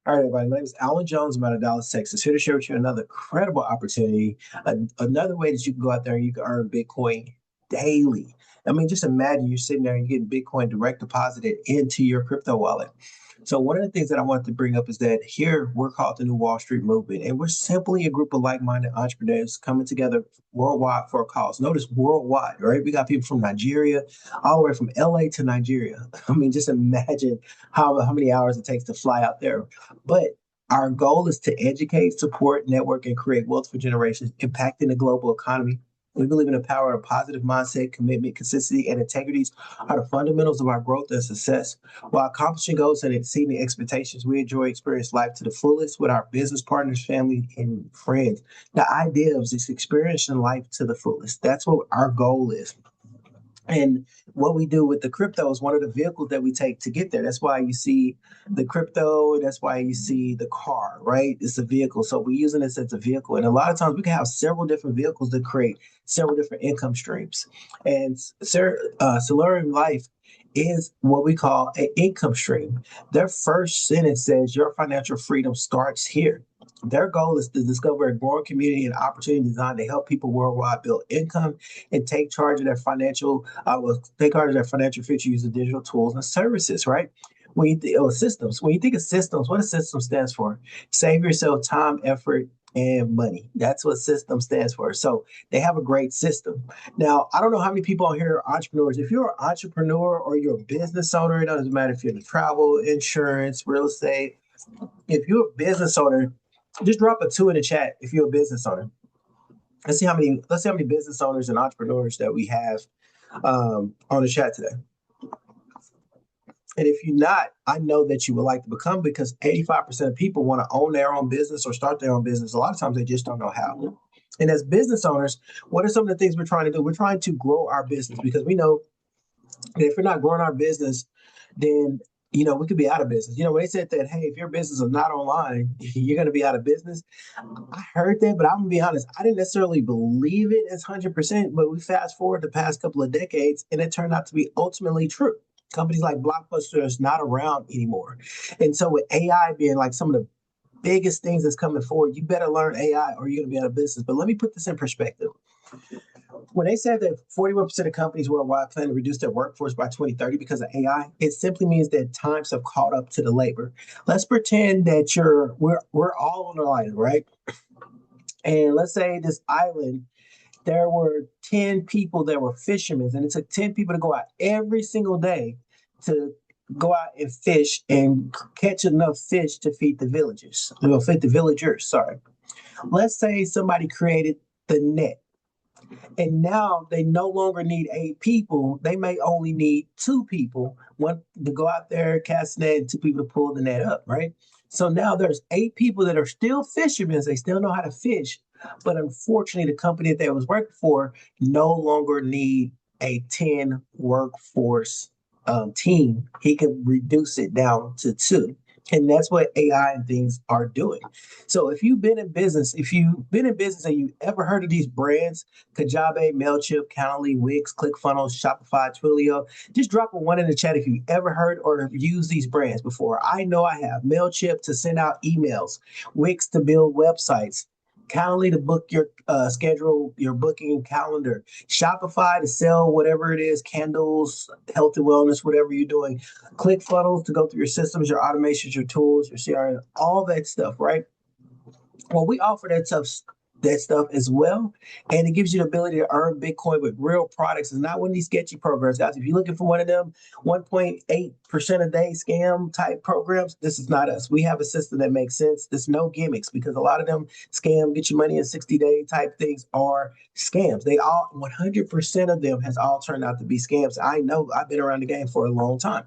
All right, everybody. My name is Alan Jones. I'm out of Dallas, Texas. Here to share with you another incredible opportunity. Another way that you can go out there and you can earn Bitcoin daily. I mean, just imagine you're sitting there and you're getting Bitcoin direct deposited into your crypto wallet. So one of the things that I wanted to bring up is that here we're called the New Wall Street Movement, and we're simply a group of like-minded entrepreneurs coming together worldwide for a cause. Notice worldwide, right? We got people from Nigeria, all the way from LA to Nigeria. I mean, just imagine how many hours it takes to fly out there. But our goal is to educate, support, network, and create wealth for generations, impacting the global economy. We believe in the power of positive mindset, commitment, consistency, and integrities are the fundamentals of our growth and success. While accomplishing goals and exceeding expectations, we enjoy experience life to the fullest with our business partners, family, and friends. The idea is just experiencing life to the fullest. That's what our goal is. And what we do with the crypto is one of the vehicles that we take to get there. That's why you see the crypto. That's why you see the car, right? It's a vehicle. So we're using this as a vehicle. And a lot of times we can have several different vehicles that create several different income streams. And Salarium Life is what we call an income stream. Their first sentence says, "Your financial freedom starts here." Their goal is to discover a growing community and opportunity designed to help people worldwide build income and take charge of their financial future using digital tools and services, right? When you think of systems, when you think of systems, what a system stands for? Save yourself time, effort, and money. That's what system stands for. So they have a great system. Now, I don't know how many people on here are entrepreneurs. If you're an entrepreneur or you're a business owner, it doesn't matter if you're in travel, insurance, real estate. If you're a business owner, just drop a 2 in the chat if you're a business owner. Let's see how many business owners and entrepreneurs that we have on the chat today. And if you're not, I know that you would like to become, because 85% of people want to own their own business or start their own business. A lot of times they just don't know how. And as business owners, what are some of the things we're trying to do? We're trying to grow our business, because we know that if we're not growing our business, then we could be out of business. When they said that, hey, if your business is not online, you're going to be out of business. I heard that, but I'm going to be honest, I didn't necessarily believe it as 100%, but we fast forward the past couple of decades, and it turned out to be ultimately true. Companies like Blockbuster is not around anymore. And so with AI being like some of the biggest things that's coming forward, you better learn AI or you're going to be out of business. But let me put this in perspective. When they said that 41% of companies worldwide plan to reduce their workforce by 2030 because of AI, it simply means that times have caught up to the labor. Let's pretend that we're all on an island, right? And let's say this island, there were 10 people that were fishermen, and it took 10 people to go out every single day to go out and fish and catch enough fish to feed the villagers, sorry. Let's say somebody created the net. And now they no longer need 8 people. They may only need 2 people, one to go out there, cast net, and 2 people to pull the net up, right? So now there's 8 people that are still fishermen. They still know how to fish. But unfortunately, the company that they was working for no longer need a 10 workforce team. He can reduce it down to 2. And that's what AI and things are doing. So if you've been in business and you've ever heard of these brands, Kajabi, MailChimp, Calendly, Wix, ClickFunnels, Shopify, Twilio, just drop a 1 in the chat if you've ever heard or have used these brands before. I know I have. MailChimp to send out emails, Wix to build websites, Calendly to book your schedule, your booking calendar, Shopify to sell whatever it is, candles, health and wellness, whatever you're doing, ClickFunnels to go through your systems, your automations, your tools, your CRM, all that stuff, right? Well, we offer that stuff as well, and it gives you the ability to earn Bitcoin with real products. It's not one of these sketchy programs, guys. If you're looking for one of them 1.8% a day scam type programs, this is not us. We have a system that makes sense. There's no gimmicks, because a lot of them scam, get your money in 60-day type things are scams. They all 100% of them has all turned out to be scams. I know, I've been around the game for a long time.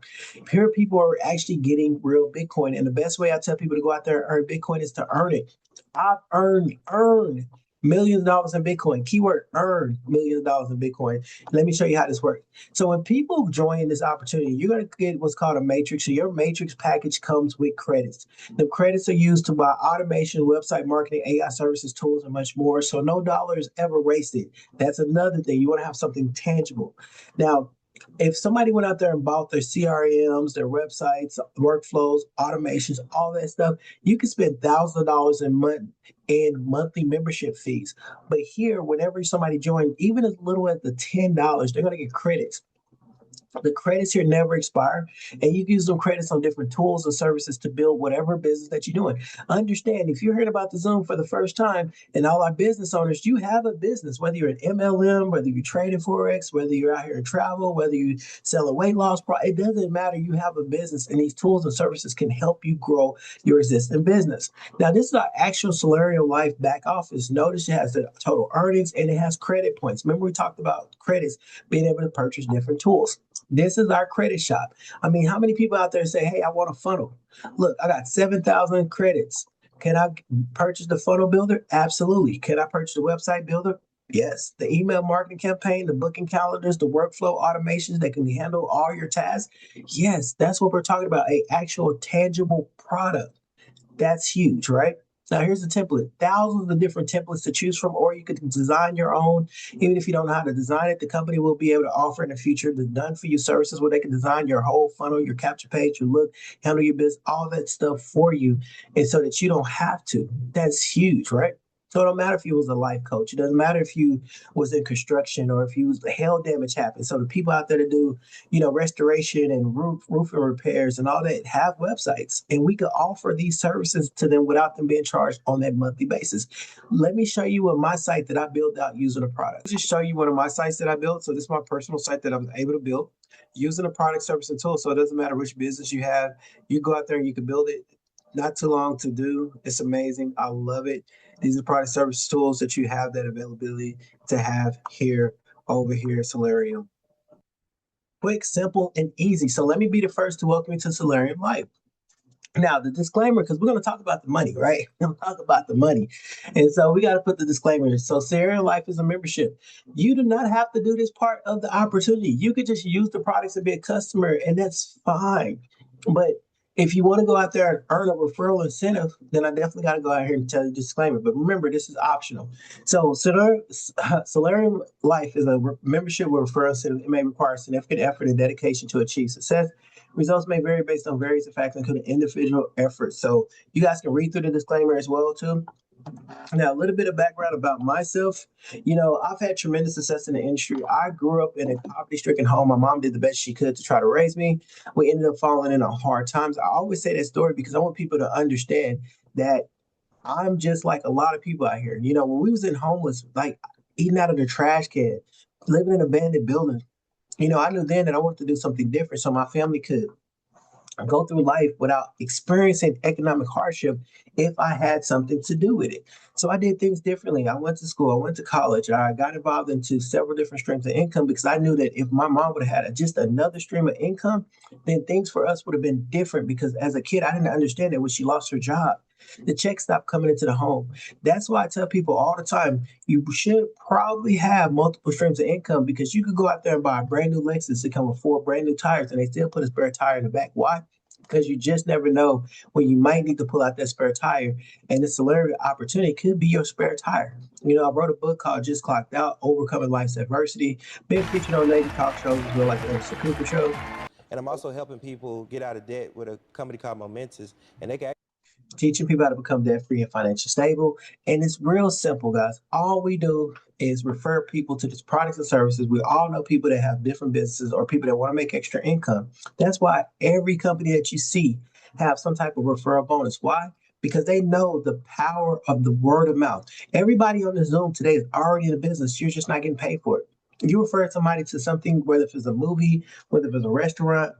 Here, people are actually getting real Bitcoin, and the best way I tell people to go out there and earn Bitcoin is to earn it. I've earned millions of dollars in Bitcoin. Keyword, earn millions of dollars in Bitcoin. Let me show you how this works. So when people join this opportunity, you're going to get what's called a matrix. So your matrix package comes with credits. The credits are used to buy automation, website marketing, AI services, tools, and much more. So no dollar is ever wasted. That's another thing. You want to have something tangible. Now, If somebody went out there and bought their CRMs, their websites, workflows, automations, all that stuff, you can spend thousands of dollars in monthly membership fees. But here, whenever somebody joins, even as little as the $10, they're going to get credits. The credits here never expire, and you can use them credits on different tools and services to build whatever business that you're doing. Understand, if you're hearing about the Zoom for the first time, and all our business owners, you have a business, whether you're an MLM, whether you're trading Forex, whether you're out here in travel, whether you sell a weight loss product, it doesn't matter. You have a business, and these tools and services can help you grow your existing business. Now, this is our actual Salarium Life back office. Notice it has the total earnings and it has credit points. Remember, we talked about credits being able to purchase different tools. This is our credit shop. I mean, how many people out there say, hey, I want a funnel? Look, I got 7,000 credits. Can I purchase the funnel builder? Absolutely. Can I purchase the website builder? Yes. The email marketing campaign, the booking calendars, the workflow automations that can handle all your tasks? Yes, that's what we're talking about, a actual tangible product. That's huge, right? Now here's the template. Thousands of different templates to choose from, or you could design your own. Even if you don't know how to design it, the company will be able to offer in the future the done for you services where they can design your whole funnel, your capture page, your look, handle your business, all that stuff for you. And so that you don't have to. That's huge, right? So it don't matter if you was a life coach. It doesn't matter if you was in construction or if you was hail damage happened. So the people out there to do, restoration and roofing repairs and all that have websites, and we could offer these services to them without them being charged on that monthly basis. Let me show you what my site that I built out using a product. I'll just show you one of my sites that I built. So this is my personal site that I'm able to build using a product, service, and tool. So it doesn't matter which business you have. You go out there and you can build it. Not too long to do. It's amazing. I love it. These are product service tools that you have that availability to have here over here at Salarium. Quick, simple, and easy. So let me be the first to welcome you to Salarium Life. Now, the disclaimer, because we're going to talk about the money, right? We're going to talk about the money. And so we got to put the disclaimer. So Salarium Life is a membership. You do not have to do this part of the opportunity. You could just use the products and be a customer, and that's fine. But if you want to go out there and earn a referral incentive, then I definitely got to go out here and tell you the disclaimer. But remember, this is optional. So Salarium Life is a membership with referral incentive. It may require significant effort and dedication to achieve success. Results may vary based on various factors, including individual efforts. So you guys can read through the disclaimer as well, too. Now, a little bit of background about myself. I've had tremendous success in the industry. I grew up in a poverty-stricken home. My mom did the best she could to try to raise me. We ended up falling in on hard times. I always say that story because I want people to understand that I'm just like a lot of people out here. When we was in homeless, like eating out of the trash can, living in abandoned buildings, I knew then that I wanted to do something different so my family could go through life without experiencing economic hardship if I had something to do with it. So I did things differently. I went to school, I went to college, I got involved into several different streams of income because I knew that if my mom would have had just another stream of income, then things for us would have been different because as a kid, I didn't understand that when she lost her job, the check stopped coming into the home. That's why I tell people all the time, you should probably have multiple streams of income because you could go out there and buy a brand new Lexus to come with 4 brand new tires and they still put a spare tire in the back. Why? Because you just never know when you might need to pull out that spare tire. And this Salarium opportunity could be your spare tire. I wrote a book called Just Clocked Out, Overcoming Life's Adversity. Been featured on lady talk shows as well, like the Anderson Cooper Show. And I'm also helping people get out of debt with a company called Momentous. And they can teaching people how to become debt-free and financially stable. And it's real simple, guys. All we do is refer people to these products and services. We all know people that have different businesses or people that want to make extra income. That's why every company that you see have some type of referral bonus. Why? Because they know the power of the word of mouth. Everybody on the Zoom today is already in a business. You're just not getting paid for it. You refer somebody to something, whether it's a movie, whether it's a restaurant,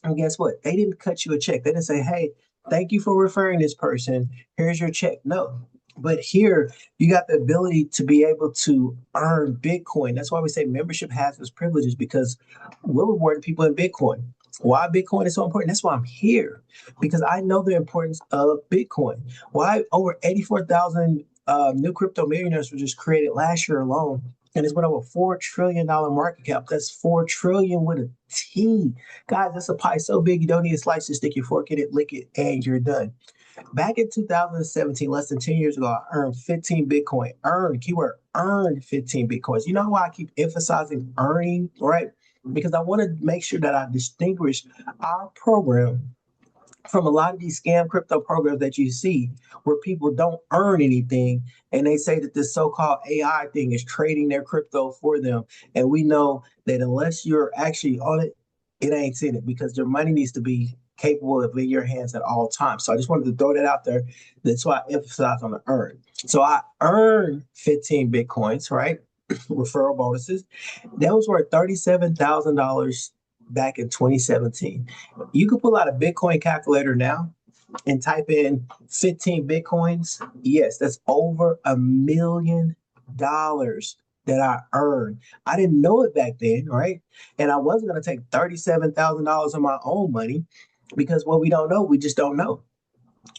and guess what? They didn't cut you a check. They didn't say, hey, thank you for referring this person. Here's your check. No. But here, you got the ability to be able to earn Bitcoin. That's why we say membership has its privileges because we're rewarding people in Bitcoin. Why Bitcoin is so important? That's why I'm here because I know the importance of Bitcoin. Why over 84,000 new crypto millionaires were just created last year alone. And it's went over $4 trillion market cap. That's 4 trillion with a T. Guys, that's a pie so big you don't need a slice. Just stick your fork in it, lick it, and you're done. Back in 2017, less than 10 years ago, I earned 15 Bitcoin. Keyword, earned 15 Bitcoins. You know why I keep emphasizing earning, right? because I want to make sure that I distinguish our program from a lot of these scam crypto programs that you see where people don't earn anything and they say that this so-called AI thing is trading their crypto for them. And we know that unless you're actually on it, it ain't in it because your money needs to be capable of in your hands at all times. So I just wanted to throw that out there. That's why I emphasize on the earn. So I earn 15 Bitcoins, right? Referral bonuses. That was worth $37,000 back in 2017. You can pull out a Bitcoin calculator now and type in 15 Bitcoins. Yes, that's over $1 million that I earned. I didn't know it back then, right? And I wasn't going to take $37,000 of my own money because what we don't know, we just don't know.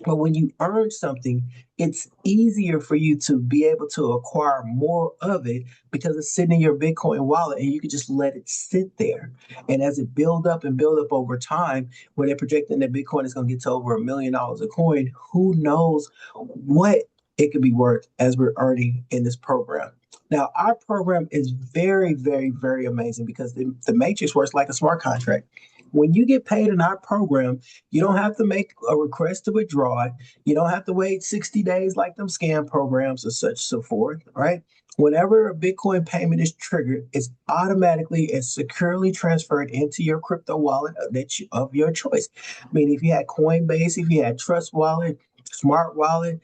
But when you earn something, it's easier for you to be able to acquire more of it because it's sitting in your Bitcoin wallet and you can just let it sit there. And as it build up and build up over time, when they're projecting that Bitcoin is going to get to over $1 million a coin, who knows what it could be worth as we're earning in this program. Now, our program is very, very, very amazing because the matrix works like a smart contract. When you get paid in our program, you don't have to make a request to withdraw it. You don't have to wait 60 days like them scam programs or such so forth, right? Whenever a Bitcoin payment is triggered, it's automatically and securely transferred into your crypto wallet of your choice. I mean, if you had Coinbase, if you had Trust Wallet, Smart Wallet,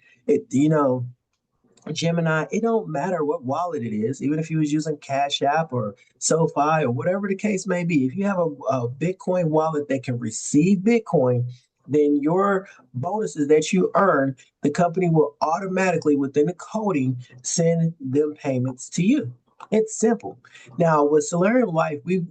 Gemini, it don't matter what wallet it is, even if you was using Cash App or SoFi or whatever the case may be. If you have a Bitcoin wallet that can receive Bitcoin, then your bonuses that you earn, the company will automatically, within the coding, send them payments to you. It's simple. Now, with Salarium Life, we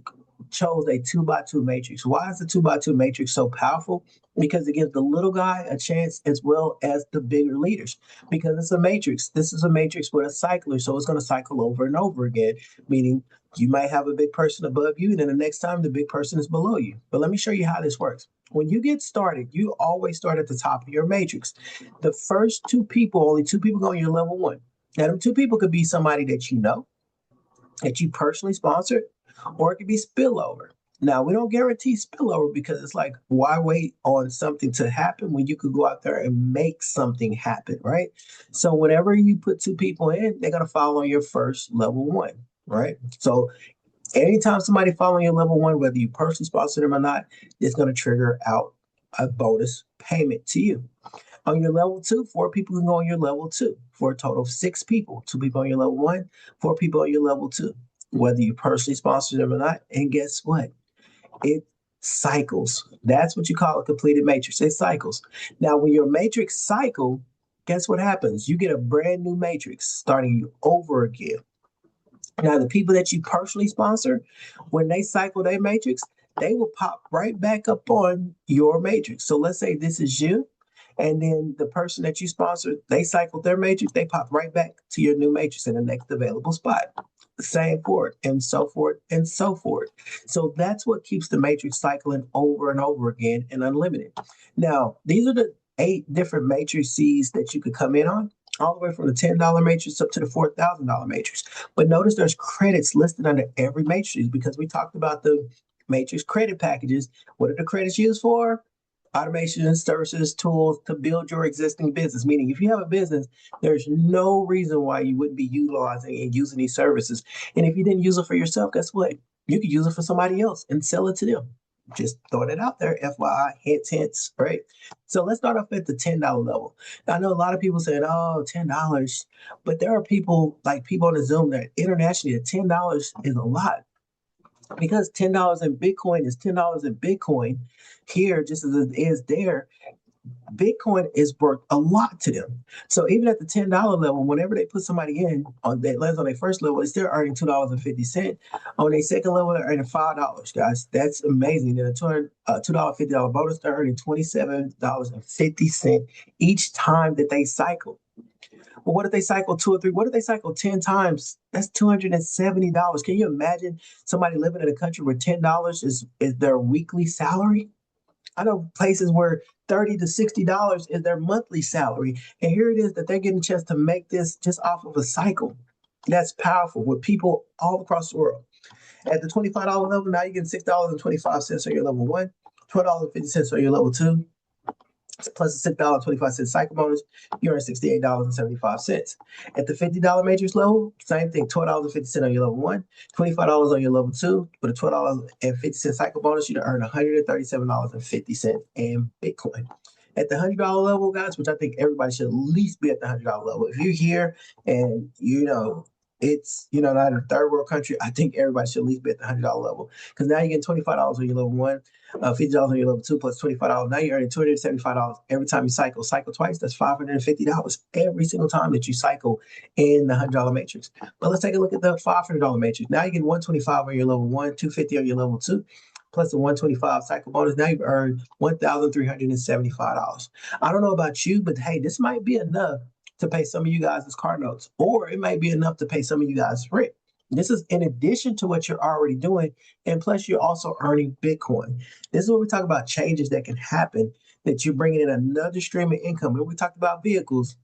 chose a 2x2 matrix. Why is the 2x2 matrix so powerful? Because it gives the little guy a chance as well as the bigger leaders. Because it's a matrix. This is a matrix with a cycler, so it's going to cycle over and over again, meaning you might have a big person above you, and then the next time the big person is below you. But let me show you how this works. When you get started, you always start at the top of your matrix. The first two people, only two people go on your level one. Now, them two people could be somebody that you know, that you personally sponsored, or it could be spillover. Now, we don't guarantee spillover because it's like, why wait on something to happen when you could go out there and make something happen, right? So, whenever you put two people in, they're going to follow your first level one, right? So, anytime somebody follow your level one, whether you personally sponsor them or not, it's going to trigger out a bonus payment to you. On your level two, four people can go on your level two for a total of six people. Two people on your level one, four people on your level two, whether you personally sponsor them or not. And guess what? It cycles. That's what you call a completed matrix. It cycles. Now, when your matrix cycle, guess what happens? You get a brand new matrix starting over again. Now, the people that you personally sponsor, when they cycle their matrix, they will pop right back up on your matrix. So let's say this is you, and then the person that you sponsor, they cycled their matrix, they pop right back to your new matrix in the next available spot. Same for it, and so forth, and so forth. So that's what keeps the matrix cycling over and over again and unlimited. Now, these are the 8 different matrices that you could come in on, all the way from the $10 matrix up to the $4,000 matrix. But notice there's credits listed under every matrix because we talked about the matrix credit packages. What are the credits used for? Automation, services, tools to build your existing business. Meaning, if you have a business, there's no reason why you wouldn't be utilizing and using these services. And if you didn't use it for yourself, guess what? You could use it for somebody else and sell it to them. Just throwing it out there, FYI, hints, right? So let's start off at the $10 level. Now, I know a lot of people saying, oh, $10, but there are people like people on the Zoom that internationally, that $10 is a lot because $10 in Bitcoin is $10 in Bitcoin here, just as it is there. Bitcoin is worth a lot to them. So even at the $10 level, whenever they put somebody in on that lands on their first level, they're still earning $2.50. On their second level, they're earning $5, guys. That's amazing. Then a $2.50 bonus, they're earning $27.50 each time that they cycle. Well, what if they cycle 2 or 3? What if they cycle 10 times? That's $270. Can you imagine somebody living in a country where $10 is their weekly salary? I know places where $30 to $60 is their monthly salary. And here it is that they're getting a chance to make this just off of a cycle. That's powerful with people all across the world. At the $25 level, now you're getting $6.25 on your level one, $12.50 on your level two, plus a $6.25 cycle bonus, you earn $68.75. At the $50 matrix level, same thing, $12.50 on your level one, $25 on your level two, with a $12.50 cycle bonus, you earn $137.50 in Bitcoin. At the $100 level, guys, which I think everybody should at least be at the $100 level. If you're here and it's not in a third world country, I think everybody should at least be at the $100 level, because now you're getting $25 on your level one, $50 on your level two, plus $25. Now you're earning $275 every time you cycle. Cycle twice, that's $550 every single time that you cycle in the $100 matrix. But let's take a look at the $500 matrix. Now you get $125 on your level one, $250 on your level two, plus the $125 cycle bonus. Now you've earned $1,375. I don't know about you, but hey, this might be enough to pay some of you guys' car notes, or it might be enough to pay some of you guys' rent. This is in addition to what you're already doing, and plus you're also earning Bitcoin. This is when we talk about changes that can happen, that you're bringing in another stream of income. When we talked about vehicles,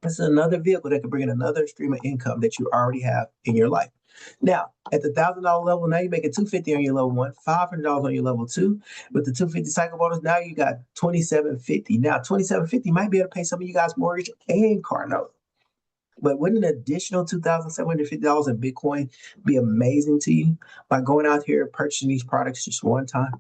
this is another vehicle that can bring in another stream of income that you already have in your life. Now, at the $1,000 level, now you're making $250 on your level one, $500 on your level two. With the $250 cycle bonus, now you got $2,750. Now, $2,750 might be able to pay some of you guys' mortgage and car note. But wouldn't an additional $2,750 in Bitcoin be amazing to you by going out here and purchasing these products just one time?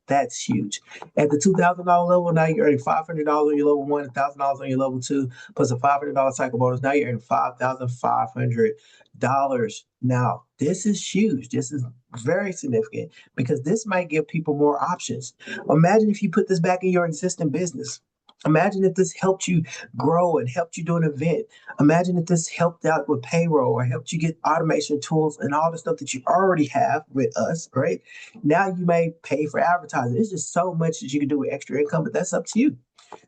That's huge. At the $2,000 level, now you're earning $500 on your level one, $1,000 on your level two, plus a $500 cycle bonus. Now you're earning $5,500. Now, this is huge. This is very significant, because this might give people more options. Imagine if you put this back in your existing business. Imagine if this helped you grow and helped you do an event. Imagine if this helped out with payroll or helped you get automation tools and all the stuff that you already have with us, right? Now you may pay for advertising. There's just so much that you can do with extra income, but that's up to you.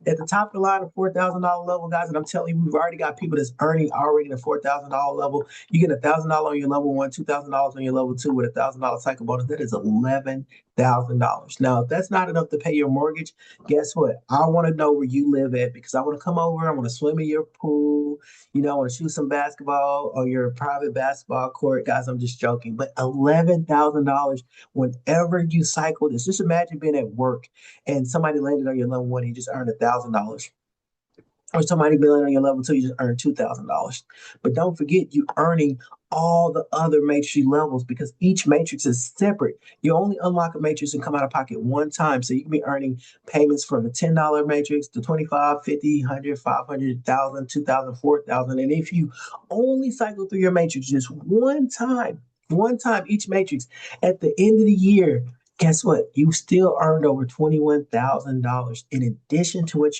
At the top of the line, the $4,000 level, guys, and I'm telling you, we've already got people that's earning already the $4,000 level. You get $1,000 on your level one, $2,000 on your level two, with $1,000 cycle bonus. That is $11,000. Now, if that's not enough to pay your mortgage, guess what? I want to know where you live at, because I want to come over. I want to swim in your pool. I want to shoot some basketball on your private basketball court. Guys, I'm just joking. But $11,000 whenever you cycle this. Just imagine being at work and somebody landed on your level one and you just earned $1,000. Or somebody landed on your level two, you just earned $2,000. But don't forget, you're earning all the other matrix levels, because each matrix is separate. You only unlock a matrix and come out of pocket one time. So you can be earning payments from the $10 matrix, the 25, 50, 100, 500, 1,000, 2,000, 4,000. And if you only cycle through your matrix just one time each matrix, at the end of the year, guess what? You still earned over $21,000 in addition to what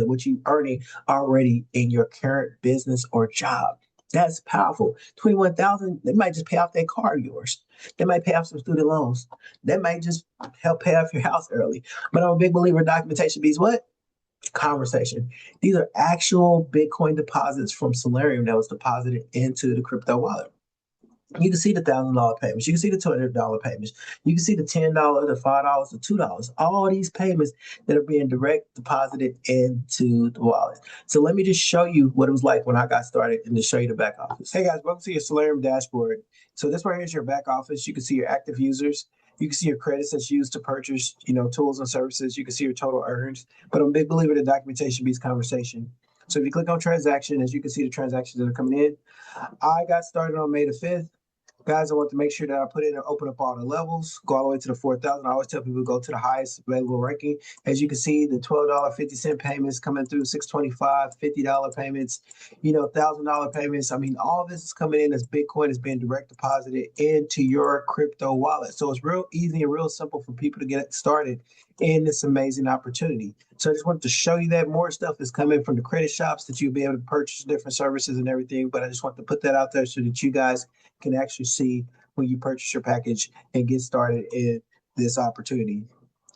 what you earning already in your current business or job. That's powerful. $21,000. They might just pay off that car of yours. They might pay off some student loans. That might just help pay off your house early. But I'm a big believer in documentation beats what? Conversation. These are actual Bitcoin deposits from Salarium that was deposited into the crypto wallet. You can see the $1,000 payments. You can see the $200 payments. You can see the $10, the $5, the $2. All these payments that are being direct deposited into the wallet. So let me just show you what it was like when I got started, and to show you the back office. Hey guys, welcome to your Salarium dashboard. So this right here is your back office. You can see your active users. You can see your credits that's used to purchase, tools and services. You can see your total earns. But I'm a big believer that documentation beats conversation. So if you click on transaction, as you can see the transactions that are coming in. I got started on May the 5th. Guys, I want to make sure that I put in and open up all the levels, go all the way to the 4,000. I always tell people to go to the highest available ranking. As you can see, the $12.50 payments coming through, $6.25, $50 payments, $1,000 payments. I mean, all this is coming in as Bitcoin is being direct deposited into your crypto wallet. So it's real easy and real simple for people to get started in this amazing opportunity. So I just wanted to show you that more stuff is coming from the credit shops, that you'll be able to purchase different services and everything. But I just want to put that out there so that you guys can actually see when you purchase your package and get started in this opportunity.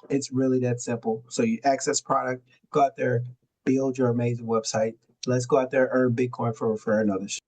It's really that simple. So you access product, go out there, build your amazing website. Let's go out there, earn Bitcoin for referring others.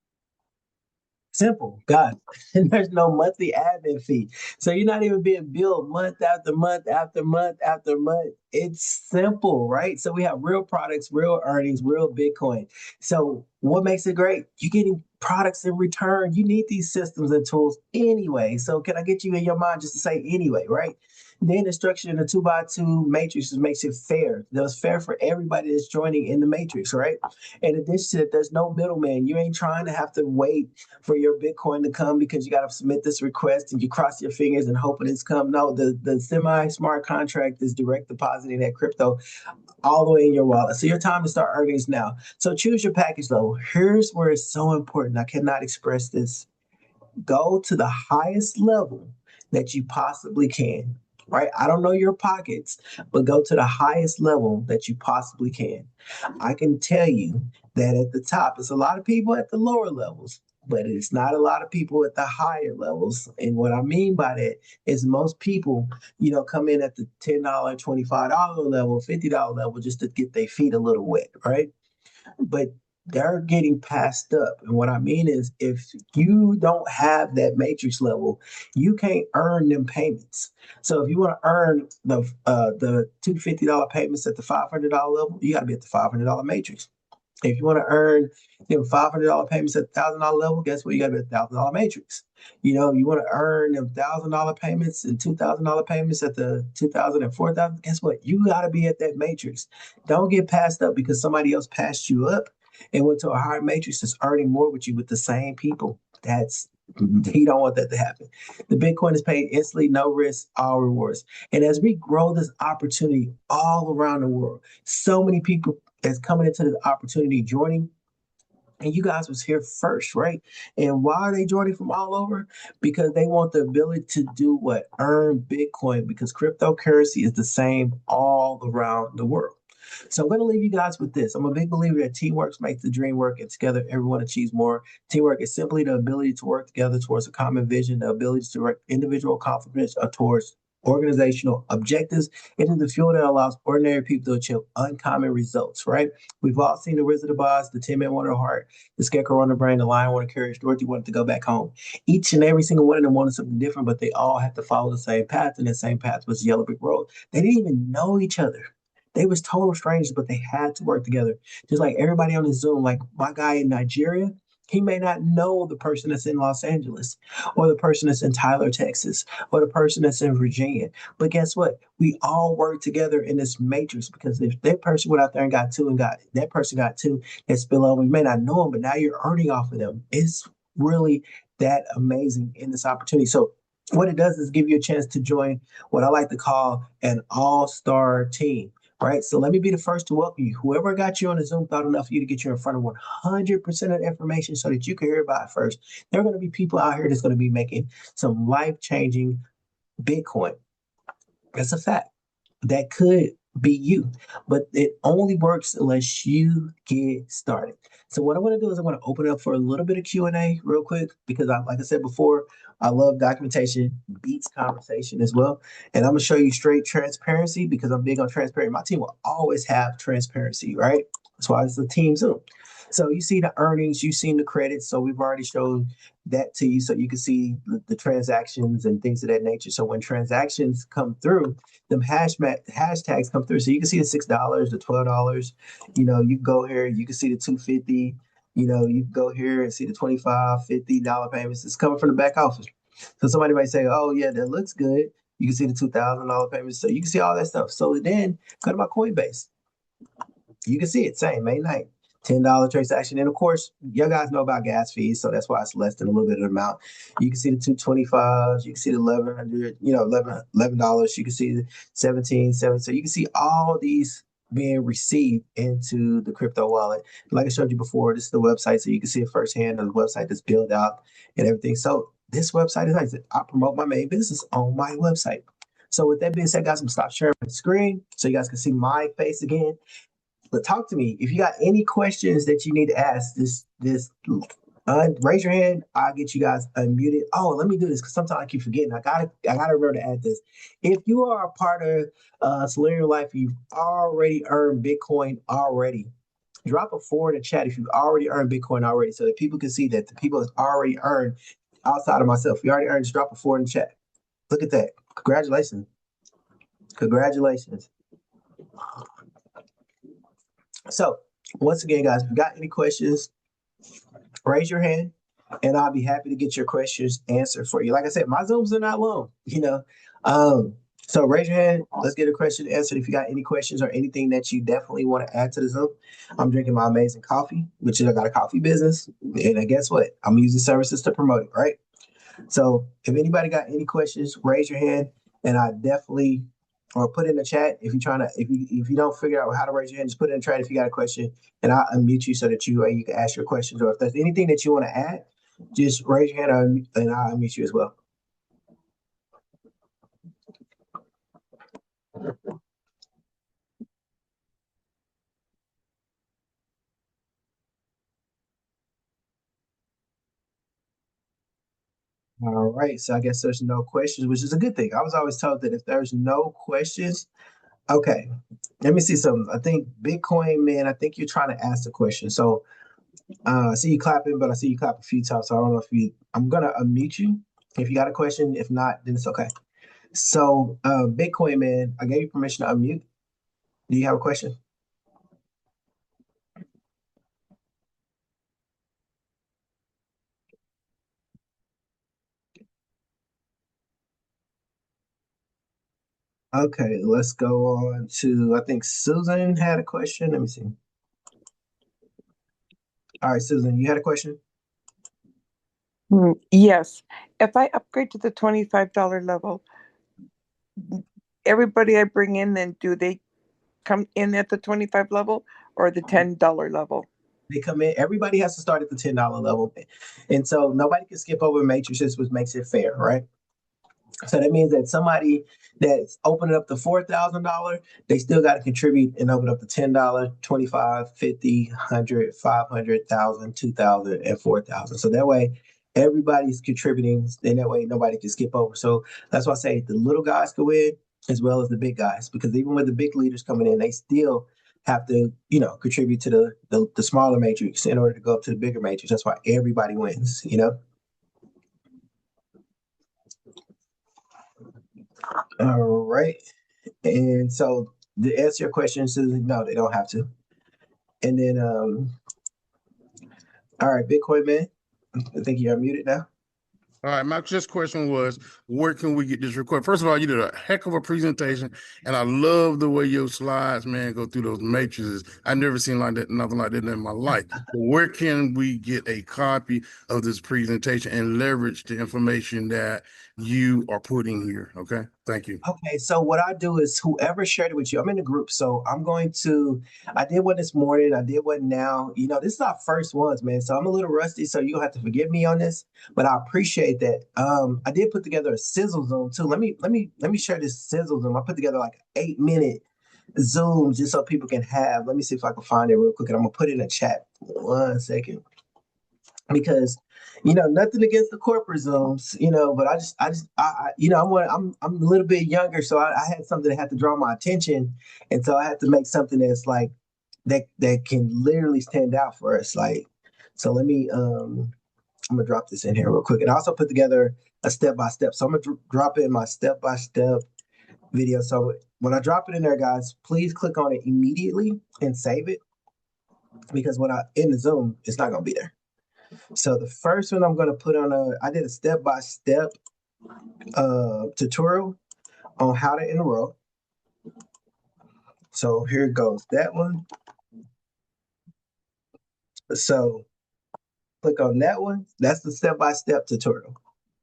Simple, God. And there's no monthly admin fee. So you're not even being billed month after month after month after month. It's simple, right? So we have real products, real earnings, real Bitcoin. So what makes it great? You're getting products in return. You need these systems and tools anyway. So can I get you in your mind just to say anyway, right? Then the structure in the 2x2 matrix makes it fair. That's fair for everybody that's joining in the matrix, right? In addition to that, there's no middleman. You ain't trying to have to wait for your Bitcoin to come because you got to submit this request and you cross your fingers and hoping it's come. No, the semi-smart contract is direct depositing that crypto all the way in your wallet. So your time to start earning is now. So choose your package though. Here's where it's so important. I cannot express this. Go to the highest level that you possibly can. Right? I don't know your pockets, but go to the highest level that you possibly can. I can tell you that at the top, it's a lot of people at the lower levels, but it's not a lot of people at the higher levels. And what I mean by that is most people, come in at the $10, $25 level, $50 level just to get their feet a little wet, right? But they're getting passed up. And what I mean is, if you don't have that matrix level, you can't earn them payments. So if you want to earn the $250 payments at the $500 level, you got to be at the $500 matrix. If you want to earn $500 payments at the $1,000 level, guess what? You got to be at the $1,000 matrix. You want to earn them $1,000 payments and $2,000 payments at the 2,000 and 4,000. Guess what? You got to be at that matrix. Don't get passed up because somebody else passed you up and went to a higher matrix that's earning more with you with the same people. You don't want that to happen. The Bitcoin is paid instantly, no risk, all rewards. And as we grow this opportunity all around the world, so many people that's coming into this opportunity joining, and you guys was here first, right? And why are they joining from all over? Because they want the ability to do what? Earn Bitcoin, because cryptocurrency is the same all around the world. So I'm going to leave you guys with this. I'm a big believer that teamwork makes the dream work, and together everyone achieves more. Teamwork is simply the ability to work together towards a common vision, the ability to direct individual accomplishments towards organizational objectives. It is the fuel that allows ordinary people to achieve uncommon results, right? We've all seen the Wizard of Oz, the Tin Man Wanted a Heart, the Scarecrow on the Brain, the Lion wanted courage, Dorothy wanted to go back home. Each and every single one of them wanted something different, but they all had to follow the same path, and the same path was the Yellow Brick Road. They didn't even know each other. They was total strangers, but they had to work together. Just like everybody on the Zoom, like my guy in Nigeria, he may not know the person that's in Los Angeles or the person that's in Tyler, Texas, or the person that's in Virginia. But guess what? We all work together in this matrix, because if that person went out there and got two and got that person got two, that spill over, you may not know them, but now you're earning off of them. It's really that amazing in this opportunity. So what it does is give you a chance to join what I like to call an all-star team. Right. So let me be the first to welcome you. Whoever got you on the Zoom thought enough for you to get you in front of 100% of the information so that you can hear about it first. There are going to be people out here that's going to be making some life-changing Bitcoin. That's a fact. That could be you, but it only works unless you get started. So what I want to do is I want to open it up for a little bit of Q&A real quick, because like I said before, I love documentation beats conversation as well. And I'm going to show you straight transparency because I'm big on transparency. My team will always have transparency, right? That's why it's a team Zoom. So you see the earnings, you've seen the credits. So we've already showed that to you so you can see the transactions and things of that nature. So when transactions come through, them hashtags come through. So you can see the $6, the $12. You can go here, you can see the 250. You can go here and see the $25, $50 payments. It's coming from the back office. So somebody might say, oh yeah, that looks good. You can see the $2,000 payments. So you can see all that stuff. So then go to my Coinbase. You can see it, same May 9th. $10 transaction. And of course, you guys know about gas fees, so that's why it's less than a little bit of the amount. You can see the 225s, you can see the 1100, $11. You can see the 17, 7. So you can see all these being received into the crypto wallet. Like I showed you before, this is the website, so you can see it firsthand on the website that's built out and everything. So this website is like, I promote my main business on my website. So with that being said, guys, I'm gonna stop sharing my screen so you guys can see my face again. But talk to me if you got any questions that you need to ask. Raise your hand. I'll get you guys unmuted. Oh, let me do this because sometimes I keep forgetting. I gotta remember to add this. If you are a part of Salarium Life, you've already earned Bitcoin already, drop a 4 in the chat if you've already earned Bitcoin already, so that people can see that the people have already earned outside of myself. You already earned, just drop a 4 in the chat. Look at that. Congratulations. Congratulations. So once again, guys, if you got any questions, raise your hand and I'll be happy to get your questions answered for you. Like I said, my Zooms are not long, you know. So raise your hand. Let's get a question answered. If you got any questions or anything that you definitely want to add to the Zoom, I'm drinking my amazing coffee, which is I got a coffee business. And guess what? I'm using services to promote it, right? So if anybody got any questions, raise your hand and I definitely or put in the chat if you're trying to if you don't figure out how to raise your hand, just put it in the chat if you got a question and I'll unmute you so that you can ask your questions. Or if there's anything that you want to add, just raise your hand and I'll unmute you as well. All right, so I guess there's no questions, which is a good thing. I was always told that if there's no questions, okay. Let me see something. I think Bitcoin man, I think you're trying to ask a question. So I see you clapping, but I see you clap a few times. So I don't know if I'm gonna unmute you if you got a question. If not, then it's okay. So Bitcoin man, I gave you permission to unmute. Do you have a question? Okay, let's go on to I think Susan had a question. Let me see. All right, Susan, you had a question? Yes. If I upgrade to the $25 level, everybody I bring in, then do they come in at the 25 level or the $10 level? They come in, everybody has to start at the $10 level. And so nobody can skip over matrices, which makes it fair, right? So that means that somebody that's opening up the $4,000, they still got to contribute and open up the $10, 25, 50, 100, 500, 1,000, 2,000, and 4,000. So that way everybody's contributing, and that way nobody can skip over. So that's why I say the little guys go in as well as the big guys, because even with the big leaders coming in, they still have to, contribute to the smaller matrix in order to go up to the bigger matrix. That's why everybody wins. All right. And so to answer your question, Susan, no, they don't have to. And then, all right, Bitcoin man, I think you're muted now. All right, my just question was, where can we get this recorded? First of all, you did a heck of a presentation, and I love the way your slides, man, go through those matrices. I've never seen nothing like that in my life. But where can we get a copy of this presentation and leverage the information that you are putting here? Okay, thank you. Okay, so what I do is whoever shared it with you, I'm in the group, so I did one this morning, I did one now. This is our first ones, man, so I'm a little rusty, so you'll have to forgive me on this, but I appreciate that. I did put together a sizzle Zoom too. Let me share this sizzle Zoom. I put together like 8-minute Zooms just so people can have. Let me see if I can find it real quick, and I'm gonna put it in the chat. 1 second. Because nothing against the corporate Zooms, but I'm a little bit younger, so I had something that had to draw my attention, and so I had to make something that's like that can literally stand out for us. Like, so let me I'm gonna drop this in here real quick, and I also put together a step by step. So I'm gonna drop in my step by step video. So when I drop it in there, guys, please click on it immediately and save it, because when I in the Zoom, it's not gonna be there. So the first one I'm going to put I did a step-by-step tutorial on how to enroll. So here goes that one. So click on that one. That's the step-by-step tutorial.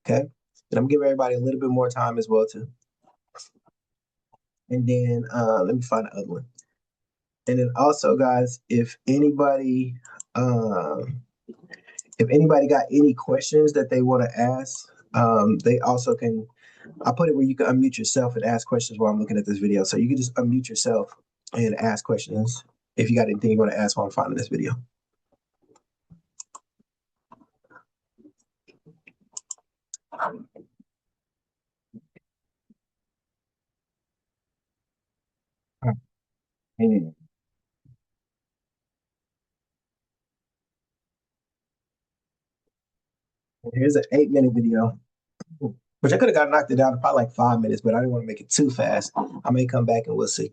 Okay. And I'm giving everybody a little bit more time as well too. And then let me find the other one. And then also, guys, if anybody got any questions that they want to ask, they also can. I put it where you can unmute yourself and ask questions while I'm looking at this video. So you can just unmute yourself and ask questions if you got anything you want to ask while I'm finding this video. Here's an 8-minute video, which I could have got knocked it down to probably like 5 minutes, but I didn't want to make it too fast. I may come back and we'll see.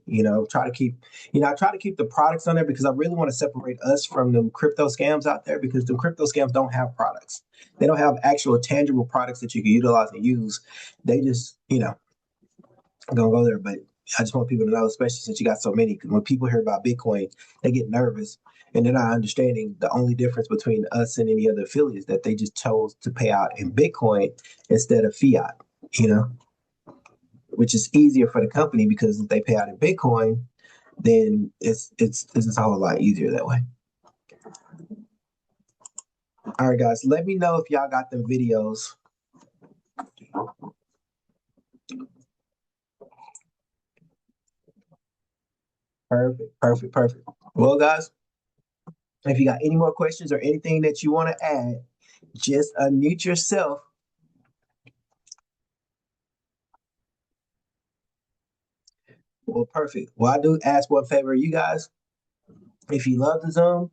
Try to keep, I try to keep the products on there because I really want to separate us from the crypto scams out there, because the crypto scams don't have products. They don't have actual tangible products that you can utilize and use. They just, gonna go there. But I just want people to know, especially since you got so many, because when people hear about Bitcoin, they get nervous and they're not understanding the only difference between us and any other affiliates, that they just chose to pay out in Bitcoin instead of fiat, which is easier for the company, because if they pay out in Bitcoin, then it's a whole lot easier that way. All right, guys, let me know if y'all got them videos. Perfect. Well, guys, if you got any more questions or anything that you want to add, just unmute yourself. Well, perfect. Well, I do ask one favor of you guys. If you love the Zoom,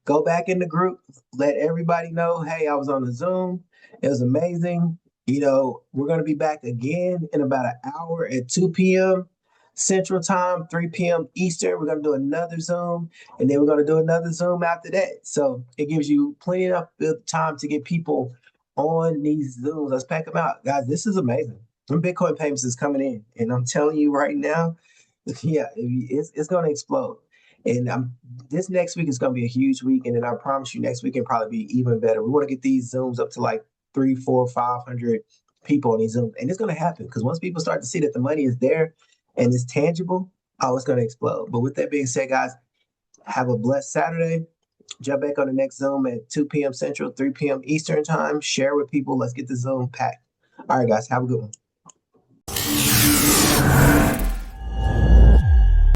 go back in the group, let everybody know, hey, I was on the Zoom. It was amazing. We're going to be back again in about an hour at 2 p.m. Central Time, 3 p.m. Eastern. We're going to do another Zoom, and then we're going to do another Zoom after that. So it gives you plenty of time to get people on these Zooms. Let's pack them out. Guys, this is amazing. And Bitcoin payments is coming in, and I'm telling you right now, yeah, it's going to explode. And this next week is going to be a huge week. And then I promise you, next week can probably be even better. We want to get these Zooms up to like 300, 400, 500 people on these Zooms. And it's going to happen, because once people start to see that the money is there and it's tangible, it's going to explode. But with that being said, guys, have a blessed Saturday. Jump back on the next Zoom at 2 p.m. Central, 3 p.m. Eastern Time. Share with people. Let's get the Zoom packed. All right, guys, have a good one.